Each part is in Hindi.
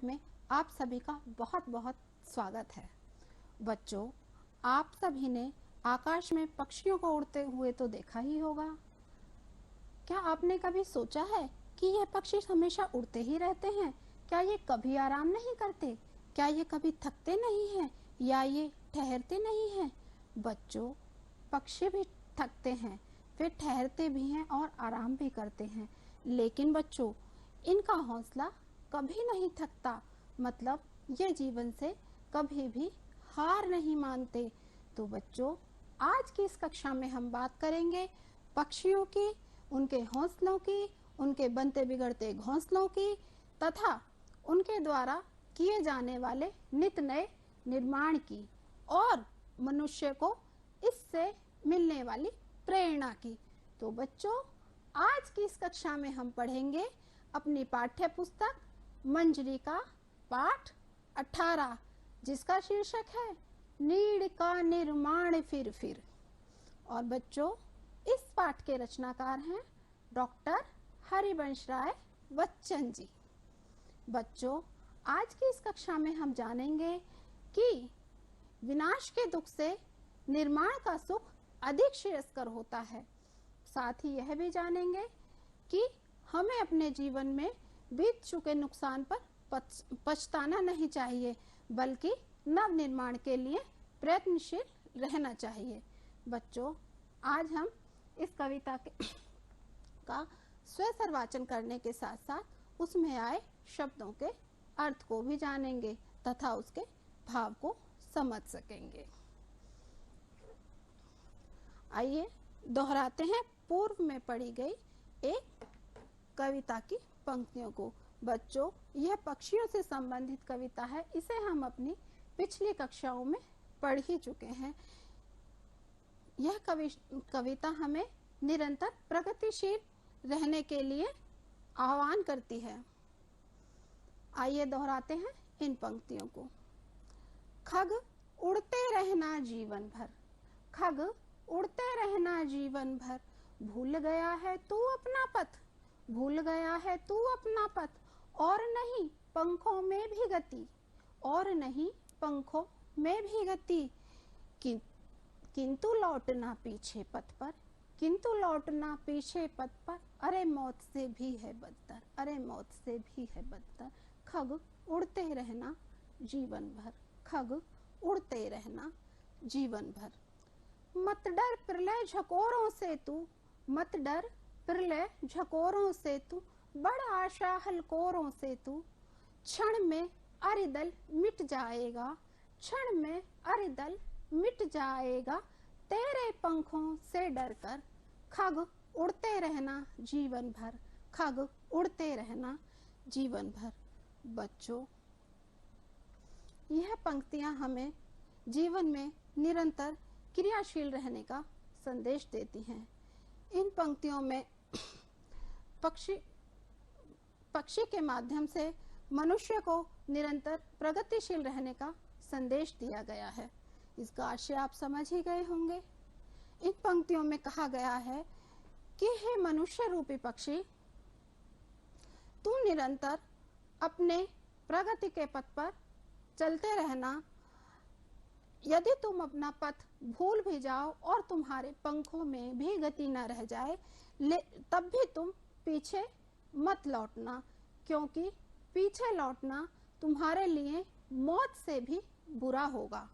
में आप सभी का बहुत बहुत स्वागत है। बच्चों, आप सभी ने आकाश में पक्षियों को उड़ते हुए तो देखा ही होगा। क्या आपने कभी सोचा है कि यह पक्षी हमेशा उड़ते ही रहते हैं? क्या ये कभी आराम नहीं करते? क्या ये कभी थकते नहीं हैं या ये ठहरते नहीं हैं? बच्चों, पक्षी भी थकते हैं, वे ठहरते भी हैं और आराम भी करते हैं, लेकिन बच्चों, इनका हौसला कभी नहीं थकता। मतलब ये जीवन से कभी भी हार नहीं मानते। तो बच्चों, आज की इस कक्षा में हम बात करेंगे पक्षियों की, उनके हौसलों की, उनके बनते बिगड़ते घोंसलों की तथा उनके द्वारा किए जाने वाले नित नए निर्माण की और मनुष्य को इससे मिलने वाली प्रेरणा की। तो बच्चों, आज की इस कक्षा में हम पढ़ेंगे अपनी पाठ्य पुस्तक मंजरी का पाठ 18, जिसका शीर्षक है नीड़ का निर्माण फिर। और बच्चों, इस पाठ के रचनाकार हैं डॉक्टर हरिवंश राय बच्चन जी। बच्चों, आज की इस कक्षा में हम जानेंगे कि विनाश के दुख से निर्माण का सुख अधिक श्रेयस्कर होता है। साथ ही यह भी जानेंगे कि हमें अपने जीवन में बीत चुके नुकसान पर पछताना नहीं चाहिए, बल्कि नव निर्माण के लिए प्रयत्नशील रहना चाहिए। बच्चों, आज हम इस कविता का स्वसर वाचन करने के साथ साथ उसमें आए शब्दों के अर्थ को भी जानेंगे तथा उसके भाव को समझ सकेंगे। आइए दोहराते हैं पूर्व में पढ़ी गई एक कविता की पंक्तियों को। बच्चों, यह पक्षियों से संबंधित कविता है। इसे हम अपनी पिछली कक्षाओं में पढ़ ही चुके हैं। यह कविता हमें निरंतर प्रगतिशील रहने के लिए आह्वान करती है। आइए दोहराते हैं इन पंक्तियों को। खग उड़ते रहना जीवन भर, खग उड़ते रहना जीवन भर, भूल गया है तू अपना पथ, भूल गया है तू अपना पथ, और नहीं पंखों में भी गति, और नहीं पंखों में भी गति, किंतु लौटना पीछे पथ पर, किंतु लौटना पीछे पथ पर, अरे मौत से भी है बदतर, अरे मौत से भी है बदतर। खग उड़ते रहना जीवन भर, खग उड़ते रहना जीवन भर। मत डर प्रलय झकोरों से तू, मत डर प्रलय झकोरों से तू, बड़ आशा हलकोरों से तू, क्षण में अरिदल मिट जाएगा, क्षण में अरिदल मिट जाएगा, तेरे पंखों से डरकर, खग उड़ते रहना जीवन भर, खग उड़ते रहना जीवन भर। बच्चों, यह पंक्तियां हमें जीवन में निरंतर क्रियाशील रहने का संदेश देती हैं। इन पंक्तियों में पक्षी के माध्यम से मनुष्य को निरंतर प्रगतिशील रहने का संदेश दिया गया है। इसका आशय आप समझ ही गए होंगे। इन पंक्तियों में कहा गया है कि हे मनुष्य रूपी पक्षी, तू निरंतर अपने प्रगति के पथ पर चलते रहना। यदि तुम अपना पथ भूल भी जाओ और तुम्हारे पंखों में भी गति न रह जाए, तब भी तुम पीछे मत लौटना, क्योंकि पीछे लौटना तुम्हारे लिए मौत से भी बुरा होगा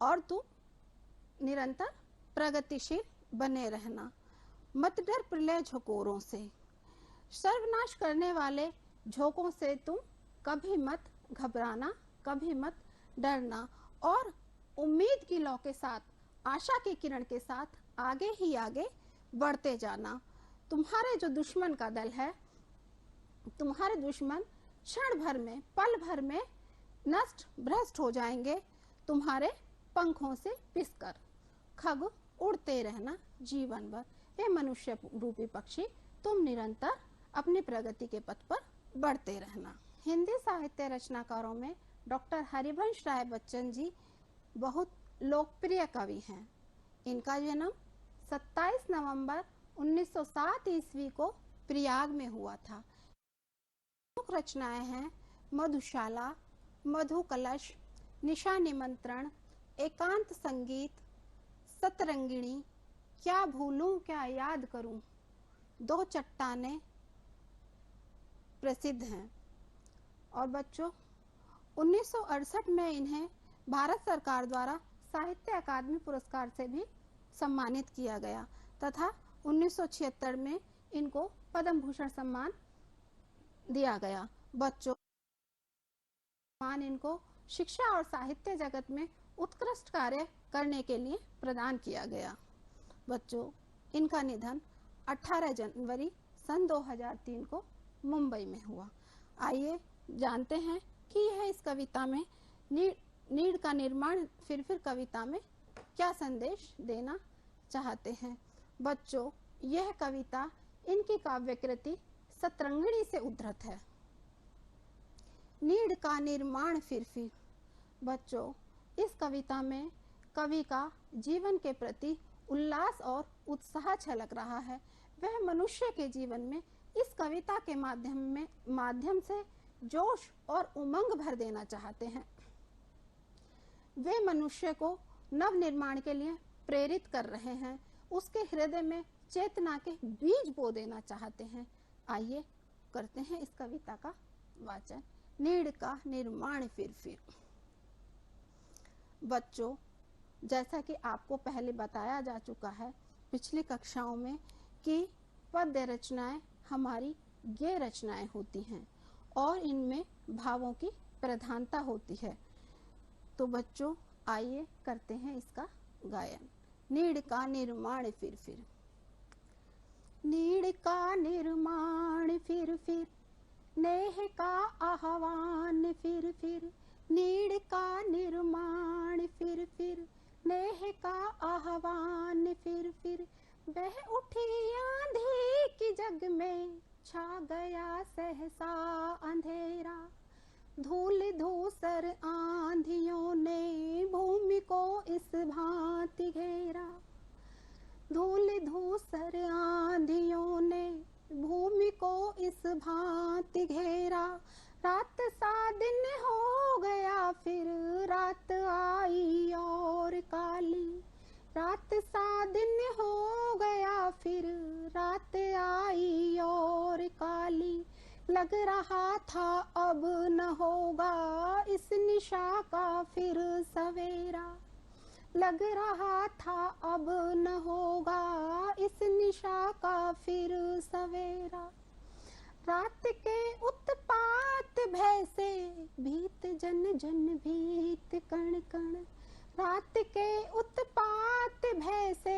और तुम निरंतर प्रगतिशील बने रहना। मत डर प्रलय झकोरों से, सर्वनाश करने वाले झोंकों से तुम कभी मत घबराना, कभी मत डरना, और उम्मीद की लौ के साथ, आशा की किरण के साथ आगे ही आगे बढ़ते जाना। तुम्हारे जो दुश्मन का दल है, तुम्हारे दुश्मन क्षण भर में, पल भर में नष्ट भ्रष्ट हो जाएंगे तुम्हारे पंखों से पिसकर। खग उड़ते रहना जीवन भर। हे मनुष्य रूपी पक्षी, तुम निरंतर अपनी प्रगति के पथ पर बढ़ते रहना। हिंदी साहित्य रचनाकारों में डॉक्टर हरिवंश राय बच्चन जी बहुत लोकप्रिय कवि हैं। इनका जन्म 27 नवंबर 1907 ईस्वी को प्रयाग में हुआ था। प्रमुख रचनाएं हैं मधुशाला, मधु कलश, निशा निमंत्रण, एकांत संगीत, सतरंगिणी, क्या भूलूं क्या याद करूं, दो चट्टानें प्रसिद्ध हैं। और बच्चों 1968 में इन्हें भारत सरकार द्वारा साहित्य अकादमी पुरस्कार से भी सम्मानित किया गया तथा 1976 में इनको पद्म भूषण सम्मान दिया गया। बच्चों सम्मान इनको शिक्षा और साहित्य जगत में उत्कृष्ट कार्य करने के लिए प्रदान किया गया। बच्चों इनका निधन 18 जनवरी सन 2003 को मुंबई में हुआ। आइए जानते हैं कि यह इस कविता में नीड़ का निर्माण फिर कविता में क्या संदेश देना चाहते हैं। बच्चों यह कविता इनकी काव्यकृति सतरंगिणी से उद्धृत है। नीड़ का निर्माण फिर। बच्चों इस कविता में कवि का जीवन के प्रति उल्लास और उत्साह झलक रहा है। वह मनुष्य के जीवन में इस कविता के माध्यम से जोश और उमंग भर देना चाहते हैं। वे मनुष्य को नव निर्माण के लिए प्रेरित कर रहे हैं, उसके हृदय में चेतना के बीज बो देना चाहते हैं। आइए करते हैं इस कविता का वाचन। नीड़ का निर्माण फिर। बच्चों जैसा कि आपको पहले बताया जा चुका है पिछली कक्षाओं में कि पद्य रचनाएं हमारी गेय रचनाएं होती हैं और इनमें भावों की प्रधानता होती है। तो बच्चों आइए करते हैं इसका गायन। नीड़ का निर्माण फिर। नीड़ का निर्माण फिर, नेह का आह्वान फिर। नीड़ का निर्माण फिर, नेह का आह्वान फिर। बह उठी आंधी की जग में, छा गया सहसा अंधेरा। धूल धूसर आंधियों ने भूमि को इस भांति घेरा। धूल धूसर आंधियों ने भूमि को इस भांति घेरा। रात सा दिन हो गया फिर, रात आई और काली। रात सा दिन हो गया फिर, रात आई और काली। लग रहा था अब न होगा इस निशा का फिर सवेरा। लग रहा था अब न होगा इस निशा का फिर सवेरा। रात के उत्पात भय से भीत जन जन भीत कण कण। रात के उत्पात भय से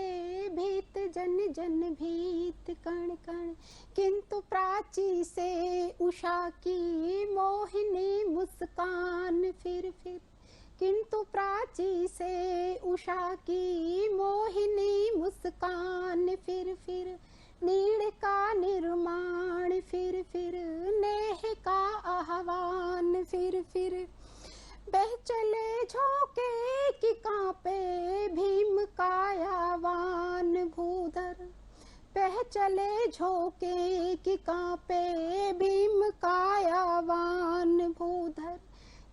भीत जन जन भीत कण कण। किंतु प्राची से उषा की मोहिनी मुस्कान फिर। किंतु प्राची से उषा की मोहिनी मुस्कान फिर। नीड़ का निर्माण फिर, नेह का आह्वान फिर। बह चले झोंके कि कांपे भीम कायावान भूधर। बह चले झोंके कि कांपे भीम कायावान भूधर।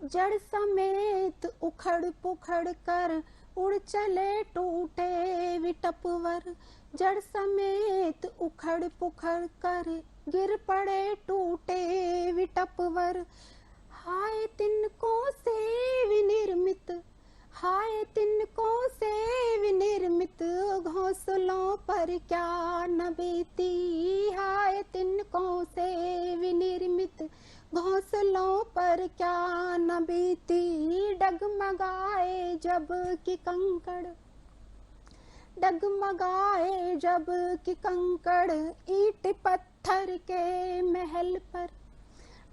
जड़ समेत उखड़ पुखड़ कर उड़ चले टूटे विटपवर। जड़ समेत उखड़ पुखड़ कर गिर पड़े टूटे विटपवर। हाय तिनको से विनिर्मित, हाय तिनको से विनिर्मित घोंसलों पर क्या न बीती। हाय तिनको से विनिर्मित घोंसलों पर क्या न बीती। डगमगाए जब कि कंकड़, डगमगाए जब कि कंकड़ ईंट पत्थर के महल पर।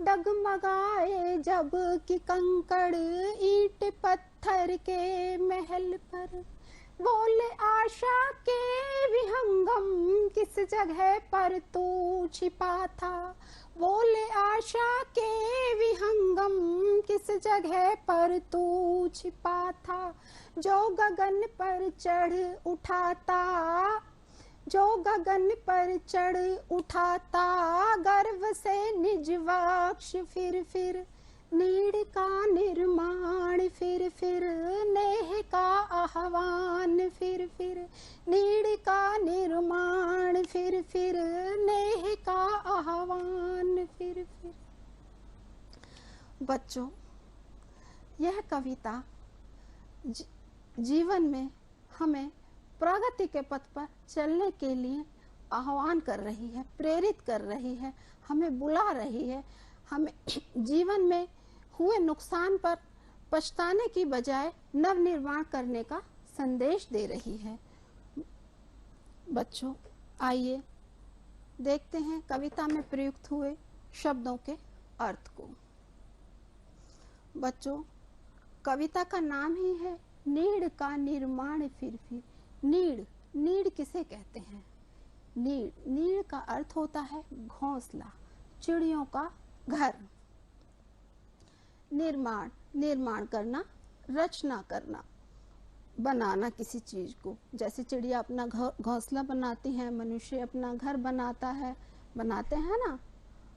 डगमगाए जब कि कंकड़ ईंट पत्थर के महल पर। बोले आशा के विहंगम किस जगह पर तू छिपा था। बोले आशा के विहंगम किस जगह पर तू छिपा था। जो गगन पर चढ़ उठाता, जो गगन पर चढ़ उठाता गर्व से निज वाक्ष, फिर नीड़ का निर्माण, फिर नेह का आह्वान, फिर नीड़ का निर्माण, फिर नेह का आह्वान, फिर। बच्चों, यह कविता जीवन में हमें प्रगति के पथ पर चलने के लिए आह्वान कर रही है, प्रेरित कर रही है, हमें बुला रही है, हमें जीवन में हुए नुकसान पर पछताने की बजाय नवनिर्माण करने का संदेश दे रही है। बच्चों, आइए देखते हैं कविता में प्रयुक्त हुए शब्दों के अर्थ को। बच्चों, कविता का नाम ही है नीड़ का निर्माण, फिर नीड़ किसे कहते हैं? नीड़ का अर्थ होता है घोंसला, चिड़ियों का घर। निर्माण करना, रचना करना, बनाना किसी चीज को। जैसे चिड़िया अपना घोंसला बनाती है, मनुष्य अपना घर बनाते हैं ना।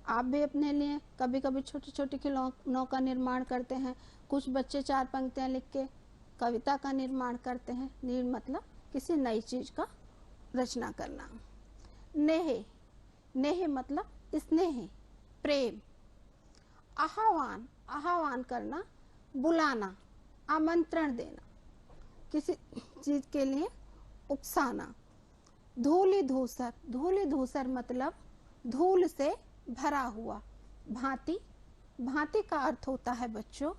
आप भी अपने लिए कभी कभी छोटी छोटी खिलौनों का निर्माण करते हैं। कुछ बच्चे 4 पंक्तियां लिख के कविता का निर्माण करते हैं। नीड़ मतलब किसी नई चीज का रचना करना। नेह मतलब स्नेह, प्रेम। आह्वान करना, बुलाना, आमंत्रण देना, किसी चीज के लिए उकसाना। धूलि धूसर मतलब धूल से भरा हुआ। भांति का अर्थ होता है बच्चों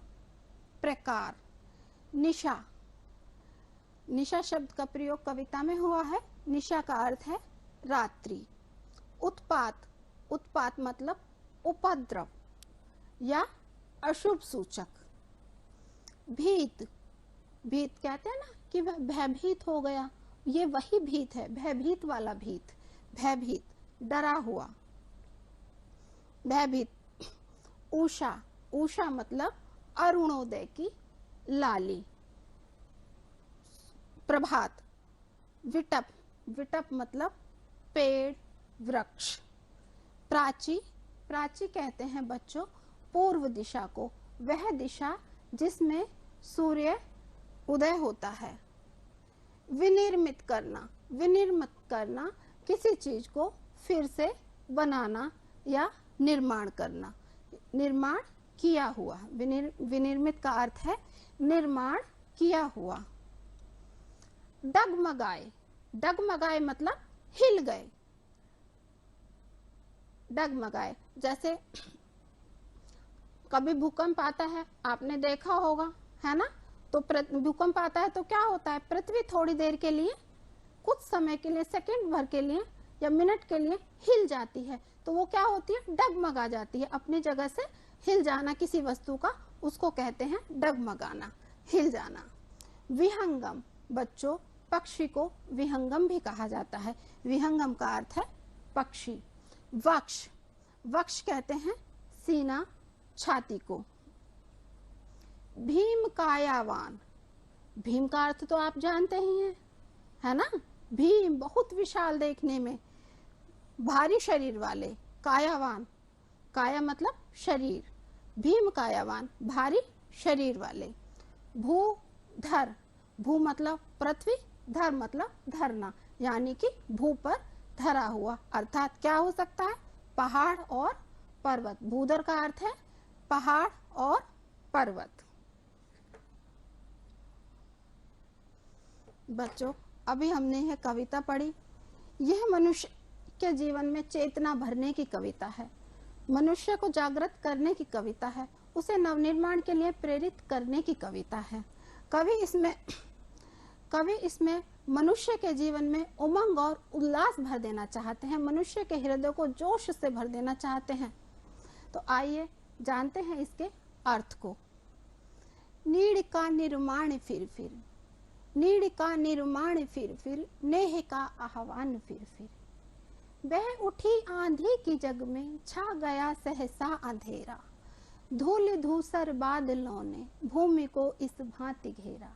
प्रकार। निशा शब्द का प्रयोग कविता में हुआ है। निशा का अर्थ है रात्रि। उत्पात मतलब उपद्रव या अशुभ सूचक। भीत कहते हैं ना कि वह भयभीत हो गया, ये वही भीत है, भयभीत वाला भयभीत, डरा हुआ, भयभीत। उषा मतलब अरुणोदय की लाली। प्रभात। विटप मतलब पेड़, वृक्ष। प्राची कहते हैं बच्चों पूर्व दिशा को, वह दिशा जिसमें सूर्य उदय होता है। विनिर्मित करना किसी चीज को फिर से बनाना या निर्माण करना। निर्माण किया हुआ। विनिर्मित का अर्थ है निर्माण किया हुआ। डगमगाए मतलब हिल गए। डगमगाए, जैसे कभी भूकंप आता है, आपने देखा होगा, है ना। तो भूकंप आता है तो क्या होता है, पृथ्वी थोड़ी देर के लिए, कुछ समय के लिए, सेकंड भर के लिए या मिनट के लिए हिल जाती है। तो वो क्या होती है, डगमगा जाती है। अपनी जगह से हिल जाना किसी वस्तु का, उसको कहते हैं डगमगाना, हिल जाना। विहंगम, बच्चों पक्षी को विहंगम भी कहा जाता है। विहंगम का अर्थ है पक्षी। वक्ष कहते हैं सीना, छाती को। भीम का अर्थ तो आप जानते ही हैं, है ना। भीम बहुत विशाल देखने में, भारी शरीर वाले। काया मतलब शरीर। भीम कायावान, भारी शरीर वाले। भू मतलब पृथ्वी, धर मतलब धरना, यानी कि भू पर धरा हुआ, अर्थात क्या हो सकता है, पहाड़ और पर्वत। भूधर का अर्थ है पहाड़ और पर्वत। बच्चों, अभी हमने यह कविता पढ़ी। यह मनुष्य के जीवन में चेतना भरने की कविता है, मनुष्य को जागृत करने की कविता है, उसे नवनिर्माण के लिए प्रेरित करने की कविता है। कवि इसमें मनुष्य के जीवन में उमंग और उल्लास भर देना चाहते हैं, मनुष्य के हृदय को जोश से भर देना चाहते हैं। तो आइए जानते हैं इसके अर्थ को। नीड़ का निर्माण फिर नीड़ का निर्माण फिर नेह का आह्वान फिर बह उठी आंधी की जग में छा गया सहसा अंधेरा, धूल धूसर बादलों ने भूमि को इस भांति घेरा,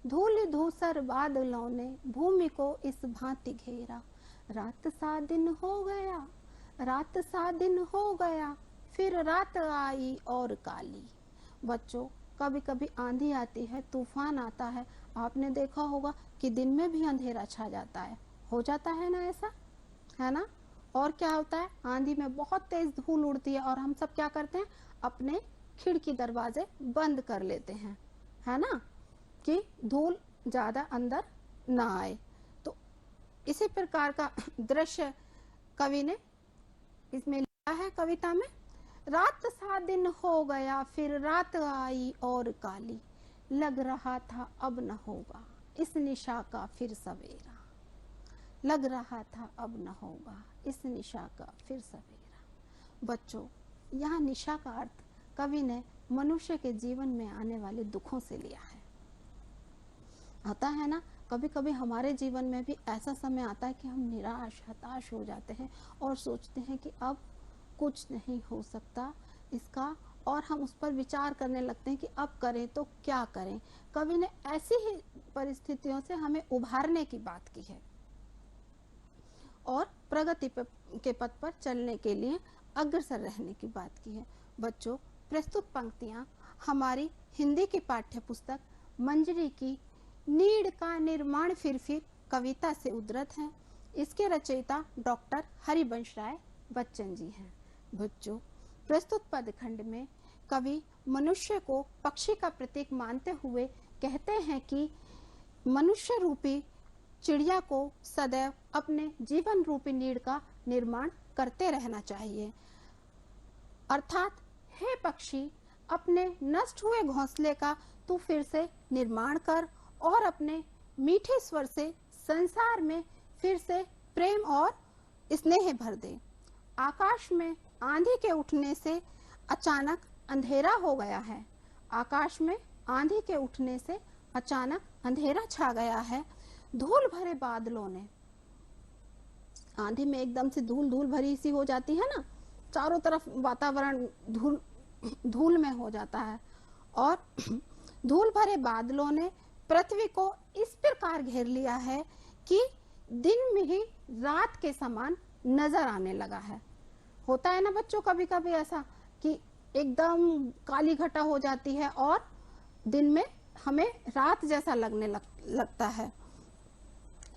धूल धूसर बादलों ने भूमि को इस भांति घेरा, रात सा दिन हो गया, रात सा दिन हो गया, फिर रात आई और काली। बच्चों, कभी कभी आंधी आती है, तूफान आता है, आपने देखा होगा कि दिन में भी अंधेरा छा जाता है, हो जाता है ना ऐसा, है ना। और क्या होता है, आंधी में बहुत तेज धूल उड़ती है और हम सब क्या करते हैं, अपने खिड़की दरवाजे बंद कर लेते हैं, है ना, कि धूल ज्यादा अंदर ना आए। तो इसी प्रकार का दृश्य कवि ने इसमें लिखा है कविता में। रात सा दिन हो गया, फिर रात आई और काली, लग रहा था अब न होगा इस निशा का फिर सवेरा। लग रहा था अब न होगा इस निशा का फिर सवेरा। बच्चों, यहाँ निशा का अर्थ कवि ने मनुष्य के जीवन में आने वाले दुखों से लिया है। आता है ना, कभी कभी हमारे जीवन में भी ऐसा समय आता है कि हम निराश हताश हो जाते हैं और सोचते हैं कि अब कुछ नहीं हो सकता इसका, और हम उस पर विचार करने लगते हैं कि अब करें तो क्या करें। कवि ने ऐसी ही परिस्थितियों से हमें उभारने की बात की है और प्रगति के पथ पर चलने के लिए अग्रसर रहने की बात की है। बच्चों, प्रस्तुत पंक्तियां हमारी हिंदी की पाठ्य पुस्तक मंजरी की नीड़ का निर्माण फिर कविता से उद्धृत है। इसके रचयिता डॉक्टर हरिवंश राय बच्चन जी हैं। बच्चों, प्रस्तुत पदखंड में कवि मनुष्य को पक्षी का प्रतीक मानते हुए कहते हैं कि मनुष्य रूपी चिड़िया को सदैव अपने जीवन रूपी नीड़ का निर्माण करते रहना चाहिए। अर्थात, हे पक्षी, अपने नष्ट हुए घोंसले का तू फिर से निर्माण कर और अपने मीठे स्वर से संसार में फिर से प्रेम और स्नेह भर दे। आकाश में आंधी के उठने से अचानक अंधेरा हो गया है। आकाश में आंधी के उठने से अचानक अंधेरा छा गया है। धूल भरे बादलों ने, आंधी में एकदम से धूल धूल भरी सी हो जाती है ना, चारों तरफ वातावरण धूल में हो जाता है, और धूल भरे बादलों ने पृथ्वी को इस प्रकार घेर लिया है कि दिन में ही रात के समान नजर आने लगा है। होता है ना बच्चों कभी कभी ऐसा कि एकदम काली घटा हो जाती है और दिन में हमें रात जैसा लगने लगता है,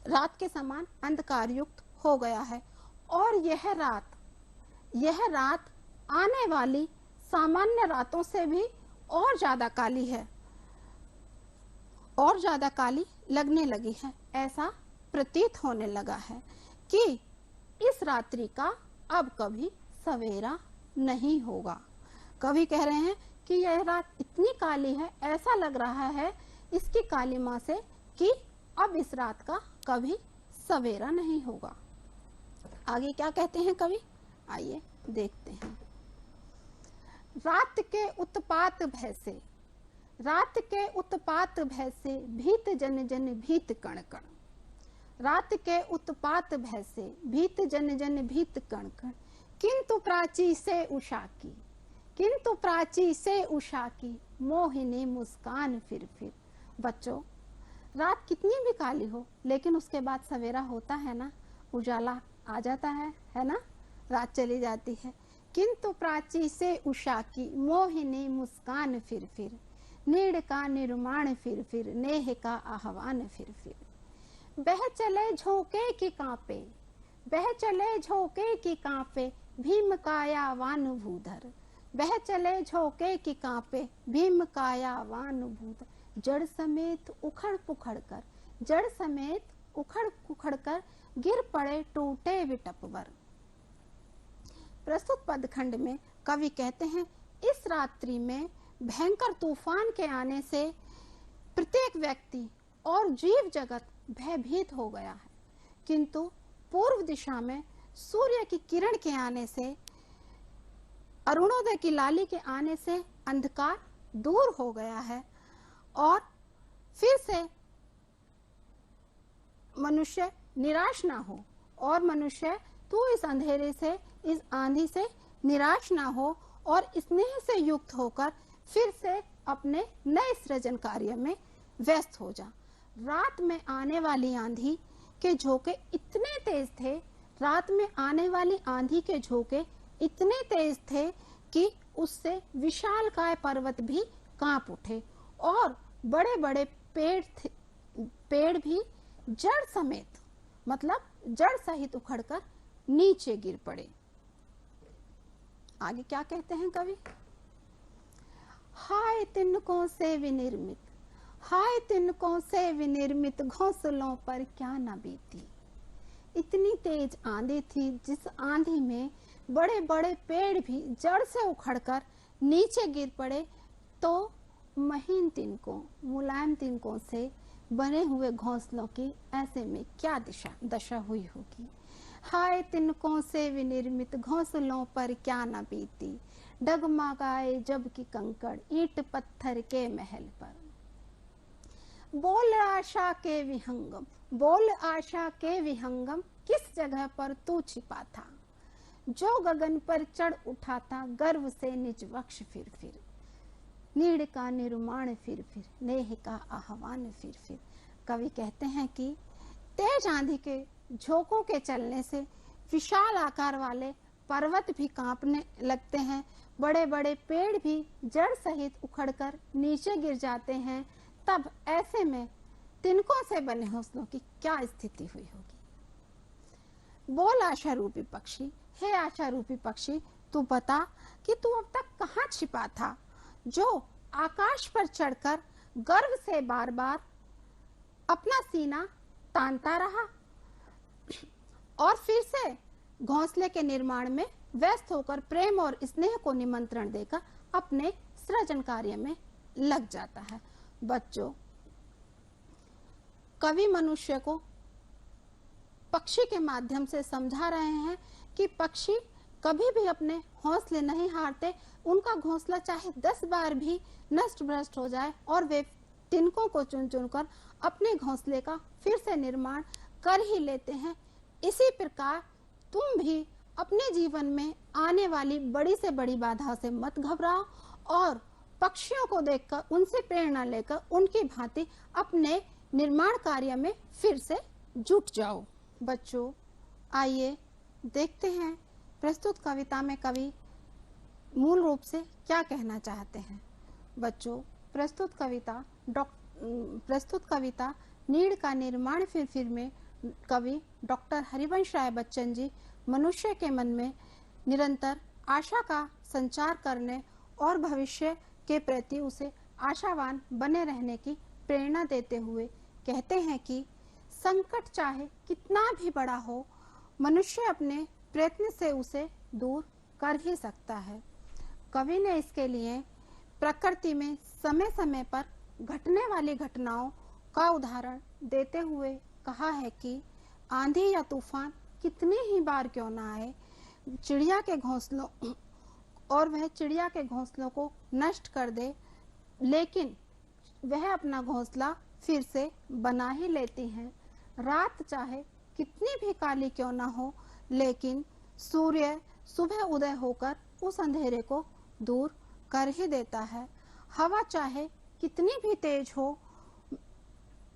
रात के समान अंधकार युक्त हो गया है। और यह रात आने वाली सामान्य रातों से भी और ज्यादा काली है, और ज्यादा काली लगने लगी है। ऐसा प्रतीत होने लगा है कि इस रात्रि का अब कभी सवेरा नहीं होगा। कवि कह रहे हैं कि यह रात इतनी काली है, ऐसा लग रहा है इसकी कालिमा से कि अब इस रात का कभी सवेरा नहीं होगा। आगे क्या कहते हैं कवि, आइए देखते हैं। रात के उत्पात भय से, रात के उत्पात भय से भीत जन जन भीत कण कण। रात के उत्पात भय से भीत जन जन भीत कण कण। किंतु प्राची से उषा की, किंतु प्राची से उषा की मोहिनी मुस्कान फिर। बच्चों, रात कितनी भी काली हो लेकिन उसके बाद सवेरा होता है ना, उजाला आ जाता है ना, रात चली जाती है। किंतु प्राची से उषा की मोहिनी मुस्कान फिर नीड़ का निर्माण फिर नेह का आह्वान फिर। बह चले झोंके की कांपे, बह चले झोंके की कांपे भीम कायावान भूधर। बह चले झोंके की कांपे भीम कायावान भूधर। जड़ समेत उखड़ पुखड़ कर, जड़ समेत उखड़ पुखड़ कर गिर पड़े टूटे विटपवर। प्रस्तुत पदखंड में कवि कहते हैं, इस रात्रि में भयंकर तूफान के आने से प्रत्येक व्यक्ति और जीव जगत भयभीत हो गया है, किंतु पूर्व दिशा में सूर्य की किरण के आने से, अरुणोदय की लाली के आने से अंधकार दूर हो गया है और फिर से मनुष्य निराश ना हो, और मनुष्य तू इस अंधेरे से, इस आंधी से निराश ना हो और स्नेह से युक्त होकर फिर से अपने नए सृजन कार्य में व्यस्त हो जा। रात में आने वाली आंधी के झोंके इतने तेज थे, रात में आने वाली आंधी के झोंके इतने तेज थे कि उससे विशालकाय पर्वत भी कांप उठे और बड़े बड़े पेड़ भी जड़ समेत, मतलब जड़ सहित उखड़कर नीचे गिर पड़े। आगे क्या कहते हैं कवि? हाय तिनकों से विनिर्मित, हाय तिनकों से विनिर्मित घोंसलों पर क्या न बीती। इतनी तेज आंधी थी जिस आंधी में बड़े बड़े पेड़ भी जड़ से उखड़कर नीचे गिर पड़े, तो महीन तिनकों, मुलायम तिनकों से बने हुए घोंसलों की ऐसे में क्या दशा हुई होगी। हाय तिनकों से विनिर्मित घोंसलों पर क्या न बीती, डगमगाए जब की कंकड़ ईंट पत्थर के महल पर। बोल आशा के विहंगम, बोल आशा के विहंगम, किस जगह पर तू छिपा था, जो गगन पर चढ़ उठा था गर्व से निज वक्ष फिर फिर। नीड़ का निर्माण फिर फिर, नेह का आह्वान फिर फिर। कवि कहते हैं कि तेज आंधी के झोंकों के चलने से विशाल आकार वाले पर्वत भी कांपने लगते हैं, बड़े बड़े पेड़ भी जड़ सहित उखड़कर नीचे गिर जाते हैं। तब ऐसे में तिनकों से बने घोंसलों की क्या स्थिति हुई होगी। बोल आशा रूपी पक्षी, हे आशा रूपी पक्षी, तू बता कि तू अब तक कहाँ छिपा था, जो आकाश पर चढ़कर गर्व से बार बार अपना सीना तानता रहा और फिर से घोंसले के निर्माण में व्यस्त होकर प्रेम और स्नेह को निमंत्रण देकर अपने सृजन कार्य में लग जाता है। बच्चों, कवि मनुष्य को पक्षी के माध्यम से समझा रहे हैं कि पक्षी कभी भी अपने हौसले नहीं हारते। उनका घोंसला चाहे 10 बार भी नष्ट भ्रष्ट हो जाए और वे तिनकों को चुन चुनकर अपने घोंसले का फिर से निर्माण कर ही लेते हैं। इसी प्रकार तुम भी अपने जीवन में आने वाली बड़ी से बड़ी बाधा से मत घबराओ और पक्षियों को देखकर उनसे प्रेरणा लेकर उनकी भांति अपने निर्माण कार्य में फिर से जुट जाओ। बच्चों, आइए देखते हैं प्रस्तुत कविता में कवि मूल रूप से क्या कहना चाहते हैं। बच्चों, प्रस्तुत कविता नीड़ का निर्माण फिर फिर में कवि डॉक्टर हरिवंश राय बच्चन जी मनुष्य के मन में निरंतर आशा का संचार करने और भविष्य के प्रति उसे आशावान बने रहने की प्रेरणा देते हुए कहते हैं कि संकट चाहे कितना भी बड़ा हो, मनुष्य अपने प्रयत्न से उसे दूर कर ही सकता है। कवि ने इसके लिए प्रकृति में समय समय पर घटने वाली घटनाओं का उदाहरण देते हुए कहा है कि आंधी या तूफान कितनी ही बार क्यों ना आए, चिड़िया के घोंसलों और वह चिड़िया के घोंसलों को नष्ट कर दे, लेकिन वह अपना घोंसला फिर से बना ही लेती हैं। रात चाहे कितनी भी काली क्यों ना हो, लेकिन सूर्य सुबह उदय होकर उस अंधेरे को दूर कर ही देता है। हवा चाहे कितनी भी तेज हो,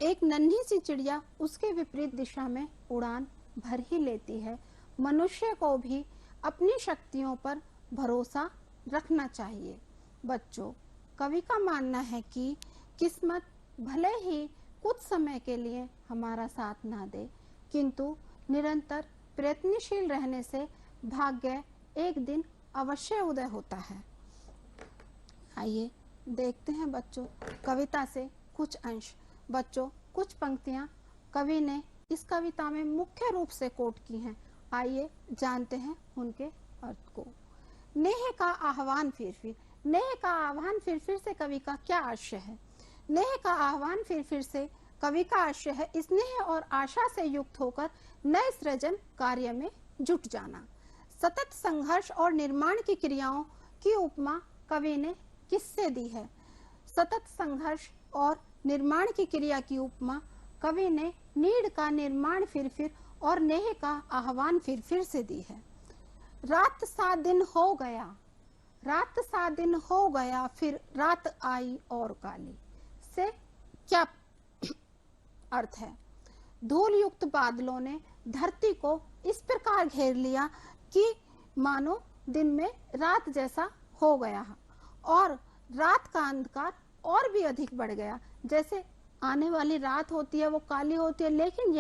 एक नन्ही सी चिड़िया उसके विपरीत दिशा में उड़ान भर ही लेती है। मनुष्य को भी अपनी शक्तियों पर भरोसा रखना चाहिए। बच्चों, कवि का मानना है कि किस्मत भले ही कुछ समय के लिए हमारा साथ ना दे, किंतु निरंतर प्रयत्नशील रहने से भाग्य एक दिन अवश्य उदय होता है। आइए देखते हैं बच्चों कविता से कुछ अंश। बच्चों, कुछ पंक्तियां कवि ने इस कविता में मुख्य रूप से कोट की हैं। आइए जानते हैं उनके अर्थ को। नेह का आह्वान फिर फिर, नेह का आह्वान फिर फिर से कवि का क्या आशय है? नेह का आह्वान फिर फिर से कवि का आशय है स्नेह और आशा से युक्त होकर नए सृजन कार्य में जुट जाना। सतत संघर्ष और निर्माण की क्रियाओं की उपमा कवि ने किससे दी है? सतत संघर्ष और निर्माण की क्रिया की उपमा कवि ने नीड़ का निर्माण फिर फिर और नेह का आह्वान फिर फिर से दी है। रात 7 दिन हो गया, रात 7 दिन हो गया, फिर रात आई और काली से क्या अर्थ है? धूल युक्त बादलों ने धरती को इस प्रकार घेर लिया कि मानो दिन में रात जैसा हो गया और रात का अंधकार और भी अधिक बढ़ गया। जैसे आने वाली रात होती है वो काली होती है, लेकिन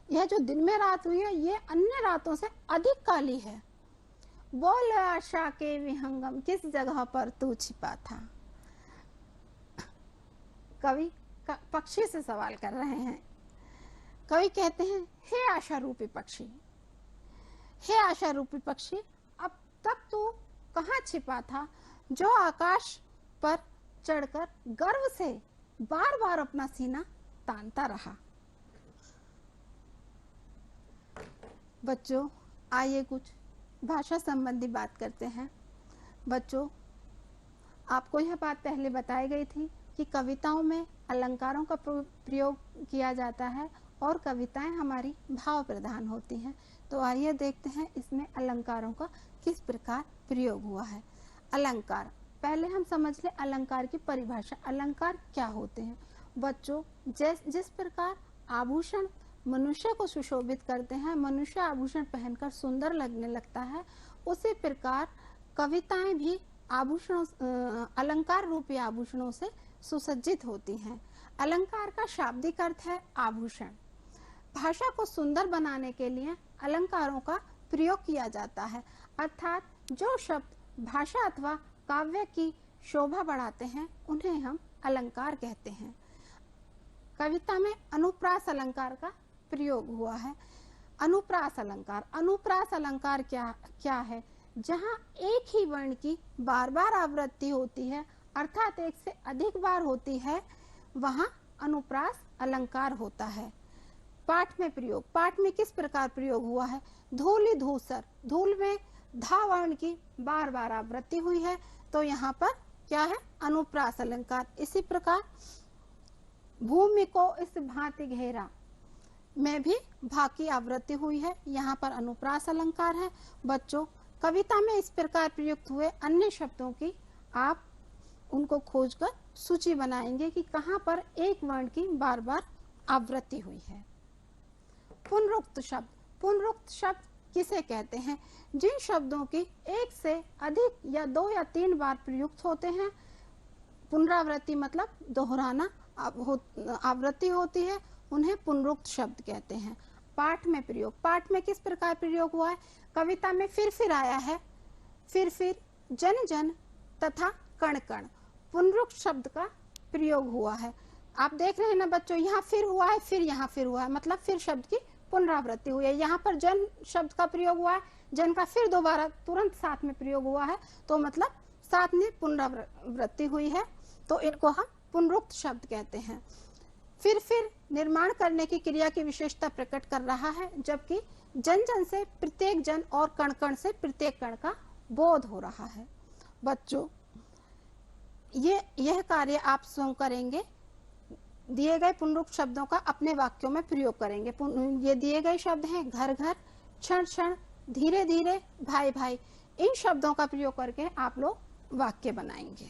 यह जो दिन में रात हुई है ये अन्य रातों से अधिक काली है। बोल आशा के विहंगम, किस जगह पर तू छिपा था। कवि पक्षी से सवाल कर रहे हैं। कवि कहते हैं, हे आशा रूपी पक्षी, हे आशा रूपी पक्षी, अब तक तू कहाँ छिपा था जो आकाश पर चढ़कर गर्व से बार बार अपना सीना तानता रहा। बच्चों, आइए कुछ भाषा संबंधी बात करते हैं। बच्चों, आपको यह बात पहले बताई गई थी कि कविताओं में अलंकारों का प्रयोग किया जाता है और कविताएं हमारी भाव प्रधान होती हैं। तो आइए देखते हैं इसमें अलंकारों का किस प्रकार प्रयोग हुआ है। अलंकार, पहले हम समझ ले अलंकार की परिभाषा। अलंकार क्या होते हैं। बच्चों, जिस प्रकार आभूषण मनुष्य को सुशोभित करते हैं, मनुष्य आभूषण पहनकर सुंदर लगने लगता है, उसी प्रकार कविताएं भी आभूषणों, अलंकार रूपी आभूषणों से सुसज्जित होती हैं। अलंकार का शाब्दिक अर्थ है आभूषण। भाषा को सुंदर बनाने के लिए अलंकारों का प्रयोग किया जाता है, अर्थात जो शब्द भाषा अथवा काव्य की शोभा बढ़ाते हैं उन्हें हम अलंकार कहते हैं। कविता में अनुप्रास अलंकार का प्रयोग हुआ है। अनुप्रास अलंकार, अनुप्रास अलंकार क्या है। जहाँ एक ही वर्ण की बार बार आवृत्ति होती है, अर्थात एक से अधिक बार होती है, वहाँ अनुप्रास अलंकार होता है। पाठ में प्रयोग, पाठ में किस प्रकार प्रयोग हुआ है। धूलि धूसर, धूल में धा वर्ण की बार बार आवृत्ति हुई है, तो यहाँ पर क्या है, अनुप्रास अलंकार। इसी प्रकार भूमि को इस भांति घेरा में भी भा की आवृत्ति हुई है, यहाँ पर अनुप्रास अलंकार है। बच्चों, कविता में इस प्रकार प्रयुक्त हुए अन्य शब्दों की आप उनको खोजकर सूची बनाएंगे कि कहाँ पर एक वर्ण की बार बार आवृत्ति हुई है। पुनरुक्त शब्द, पुनरुक्त शब्द किसे कहते हैं। जिन शब्दों की एक से अधिक या दो या तीन बार प्रयुक्त होते हैं, पुनरावृत्ति मतलब दोहराना आवृत्ति होती है, उन्हें पुनरुक्त शब्द कहते हैं। पाठ में प्रयोग, पाठ में किस प्रकार प्रयोग हुआ है। कविता में फिर आया है, फिर जन जन तथा कण कण, पुनरुक्त शब्द का प्रयोग हुआ है। आप देख रहे हैं ना बच्चों, यहाँ फिर हुआ है, फिर यहाँ फिर हुआ है, मतलब फिर शब्द की पुनरावृत्ति हुई है। यहाँ पर जन शब्द का प्रयोग हुआ है, जन का फिर दोबारा तुरंत साथ में प्रयोग हुआ है, तो मतलब साथ में पुनरावृत्ति हुई है, तो इनको हम पुनरुक्त शब्द कहते हैं। फिर निर्माण करने की क्रिया की विशेषता प्रकट कर रहा है, जबकि जन जन से प्रत्येक जन और कण कण से प्रत्येक कण का बोध हो रहा है। बच्चों, यह कार्य आप स्वयं करेंगे, दिए गए पुनरुक्त शब्दों का अपने वाक्यों में प्रयोग करेंगे। ये दिए गए शब्द हैं घर घर, क्षण क्षण, धीरे धीरे, भाई भाई। इन शब्दों का प्रयोग करके आप लोग वाक्य बनाएंगे।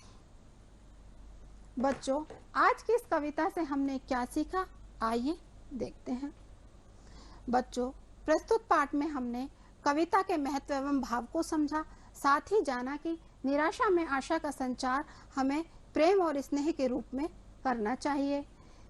बच्चों, आज की इस कविता से हमने क्या सीखा, आइए देखते हैं। बच्चों, प्रस्तुत पाठ में हमने कविता के महत्व एवं भाव को समझा, साथ ही जाना कि निराशा में आशा का संचार हमें प्रेम और स्नेह के रूप में करना चाहिए।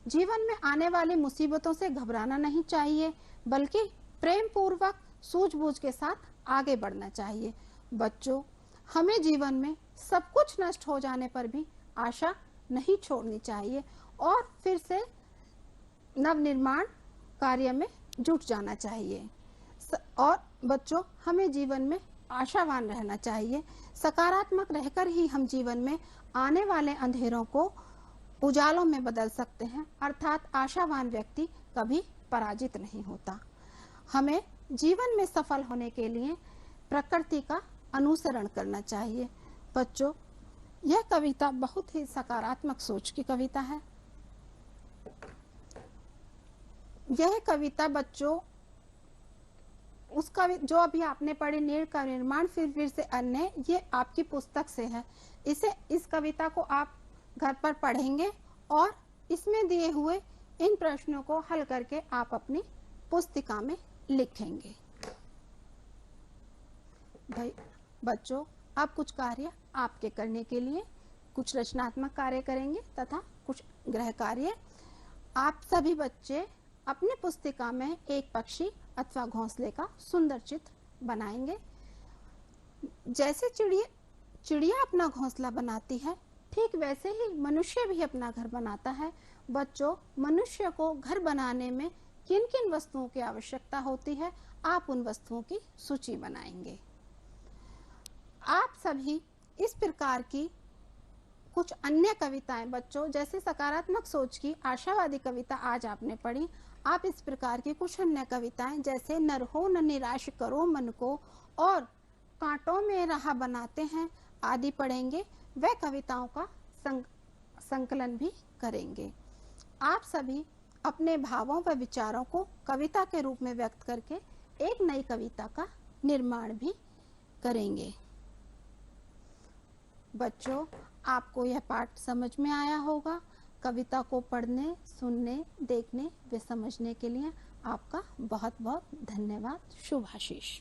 जीवन में आने वाली मुसीबतों से घबराना नहीं चाहिए, बल्कि प्रेम पूर्वक सूझबूझ के साथ आगे बढ़ना चाहिए। बच्चों, हमें जीवन में सब कुछ नष्ट हो जाने पर भी आशा नहीं छोड़नी चाहिए और फिर से नवनिर्माण कार्य में जुट जाना चाहिए। और बच्चों, हमें जीवन में आशावान रहना चाहिए। सकारात्मक रहकर ही हम जीवन में आने वाले अंधेरों को उजालों में बदल सकते हैं, अर्थात आशावान व्यक्ति कभी पराजित नहीं होता। हमें जीवन में सफल होने के लिए प्रकृति का अनुसरण करना चाहिए। बच्चों, यह कविता बहुत ही सकारात्मक सोच की कविता है। यह कविता बच्चों उसका जो अभी आपने पढ़ी नीड़ का निर्माण फिर से अन्य, ये आपकी पुस्तक से है। इस कविता को आप घर पर पढ़ेंगे और इसमें दिए हुए इन प्रश्नों को हल करके आप अपनी पुस्तिका में लिखेंगे। भाई बच्चों, अब कुछ कार्य आपके करने के लिए कुछ रचनात्मक कार्य करेंगे तथा कुछ गृह कार्य। आप सभी बच्चे अपनी पुस्तिका में एक पक्षी अथवा घोंसले का सुंदर चित्र बनाएंगे। जैसे चिड़िया अपना घोंसला बनाती है, ठीक वैसे ही मनुष्य भी अपना घर बनाता है। बच्चों, मनुष्य को घर बनाने में किन किन वस्तुओं की आवश्यकता होती है, आप उन वस्तुओं की सूची बनाएंगे। आप सभी इस प्रकार की कुछ अन्य कविताएं बच्चों, जैसे सकारात्मक सोच की आशावादी कविता आज आपने पढ़ी, आप इस प्रकार की कुछ अन्य कविताएं जैसे नर हो न निराश करो मन को और कांटों में राह बनाते हैं आदि पढ़ेंगे। वह कविताओं का संकलन भी करेंगे। आप सभी अपने भावों व विचारों को कविता के रूप में व्यक्त करके एक नई कविता का निर्माण भी करेंगे। बच्चों, आपको यह पाठ समझ में आया होगा। कविता को पढ़ने, सुनने, देखने व समझने के लिए आपका बहुत बहुत धन्यवाद। शुभ आशीष।